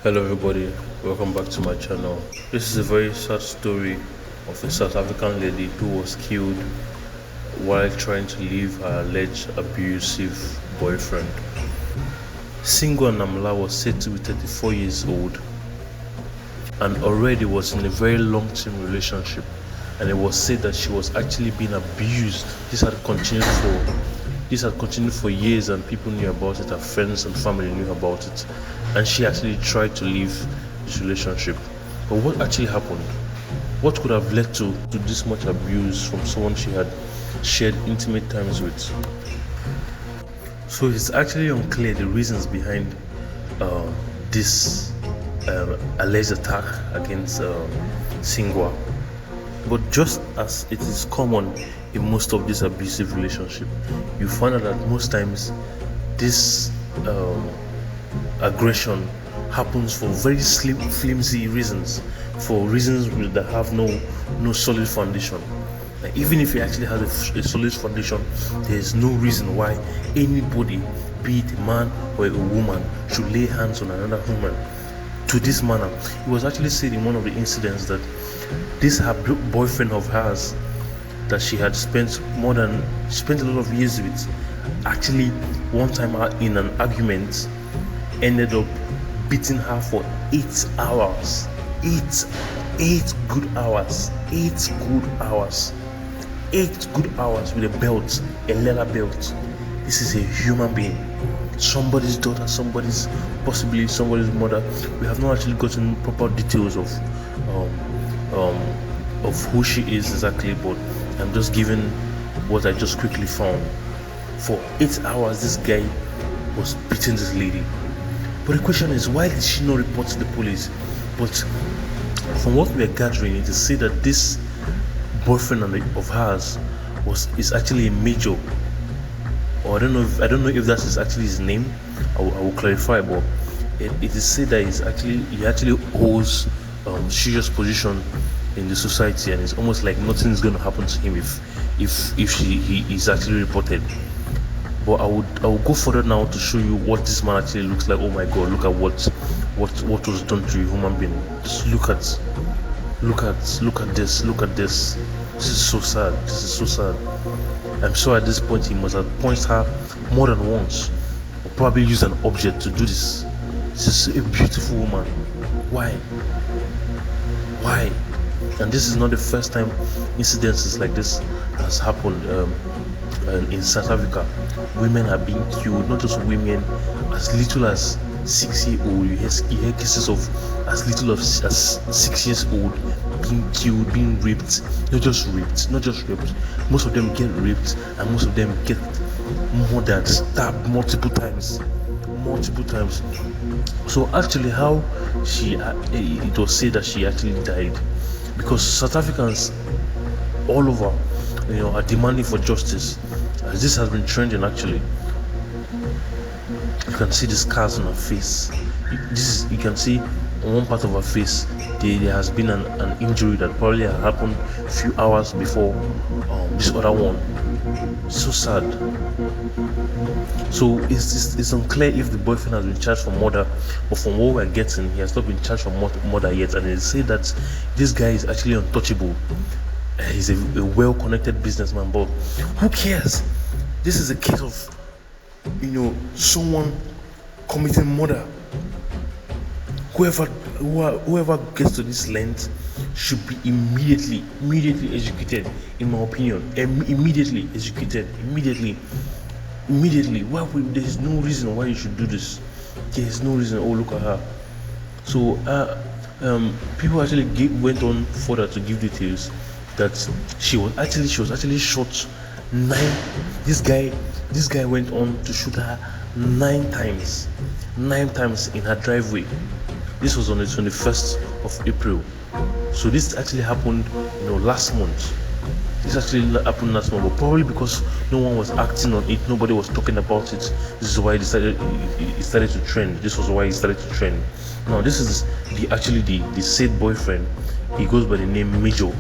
Hello everybody, welcome back to my channel. This is a very sad story of a South African lady who was killed while trying to leave her alleged abusive boyfriend. Singwa Namla was said to be 34 years old and already was in a very long-term relationship, and it was said that she was actually being abused. This had continued for years, and people knew about it, her friends and family knew about it, and she actually tried to leave this relationship. But what actually happened? What could have led to this much abuse from someone she had shared intimate times with? So it's actually unclear the reasons behind this alleged attack against Singwa. But just as it is common in most of these abusive relationships, you find out that most times this aggression happens for very flimsy reasons, for reasons that have no solid foundation. Like, even if it actually has a solid foundation, there is no reason why anybody, be it a man or a woman, should lay hands on another woman to this manner. It was actually said in one of the incidents that this her boyfriend of hers that she had spent a lot of years with, actually one time in an argument ended up beating her for 8 hours. 8 good hours. 8 good hours. 8 good hours with a belt, a leather belt. This is a human being, somebody's daughter, possibly somebody's mother. We have not actually gotten proper details of who she is exactly, but I'm just giving what I just quickly found. For 8 hours, this guy was beating this lady. But the question is, why did she not report to the police? But from what we are gathering, it is said that this boyfriend of hers is actually a major. Or I don't know if that is actually his name. I will clarify, but it is said that he actually holds serious position in the society, and it's almost like nothing is going to happen to him if he is actually reported. But I will go further now to show you what this man actually looks like. Oh my God! Look at what was done to a human being. Just look at this. Look at this. This is so sad. I'm sure at this point he must have punched her more than once, or probably used an object to do this. This is a beautiful woman. Why? And this is not the first time incidences like this has happened in South Africa. Women are being killed, not just women, as little as 6-year-old. You hear cases of as little as 6 years old being killed, being raped. Not just raped. Most of them get raped, and most of them get murdered, stabbed multiple times. So actually, how it was said that she actually died, because South Africans all over, are demanding for justice, as this has been trending. Actually, you can see the scars on her face. You can see on one part of her face there has been an injury that probably had happened a few hours before this other one. So sad. So it's unclear if the boyfriend has been charged for murder, but from what we're getting, he has not been charged for murder yet, and they say that this guy is actually untouchable. He's a well-connected businessman, but who cares? This is a case of someone committing murder. Whoever gets to this length should be immediately executed, in my opinion. Immediately executed. Immediately. There is no reason why you should do this. There is no reason. Oh, look at her. So people actually went on further to give details that she was actually shot 9. This guy went on to shoot her 9 times in her driveway. This was on the 21st of April. So this actually happened last month. But probably because no one was acting on it, nobody was talking about it. This is why it started to trend. This was why it started to trend. Now this is the said boyfriend. He goes by the name Major.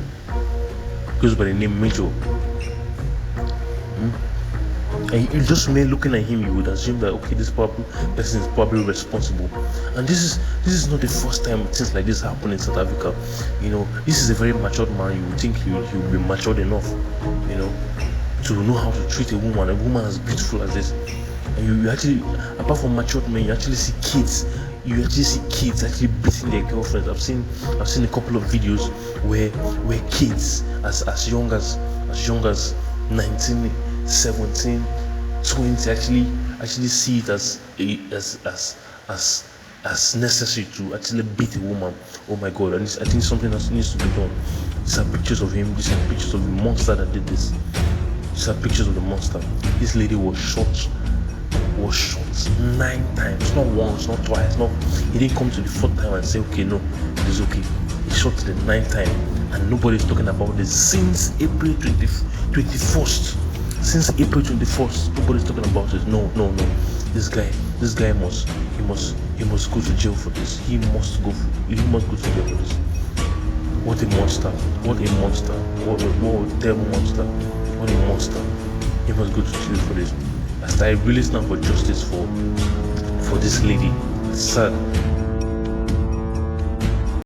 And you just may looking at him, you would assume that okay, this person is probably responsible. And this is not the first time things like this happen in South Africa. This is a very matured man. You would think he will be matured enough, to know how to treat a woman as beautiful as this. And you actually, apart from matured men, you actually see kids. You actually see kids actually beating their girlfriends. I've seen a couple of videos where kids as young as 19, 17, 20 actually see it as necessary to actually beat a woman. Oh my God! And I think something else needs to be done. These are pictures of him. These are pictures of the monster that did this. These are pictures of the monster. This lady was shot 9 times, not once, not twice, he didn't come to the 4th time and say okay, no, it is okay. He shot the 9th time, and nobody's talking about this since April 21st. Since April 21st, nobody's talking about it. No. This guy must go to jail for this. He must go to jail for this. What a monster! What a terrible monster! What a monster! He must go to jail for this. I really stand for justice for this lady. It's sad.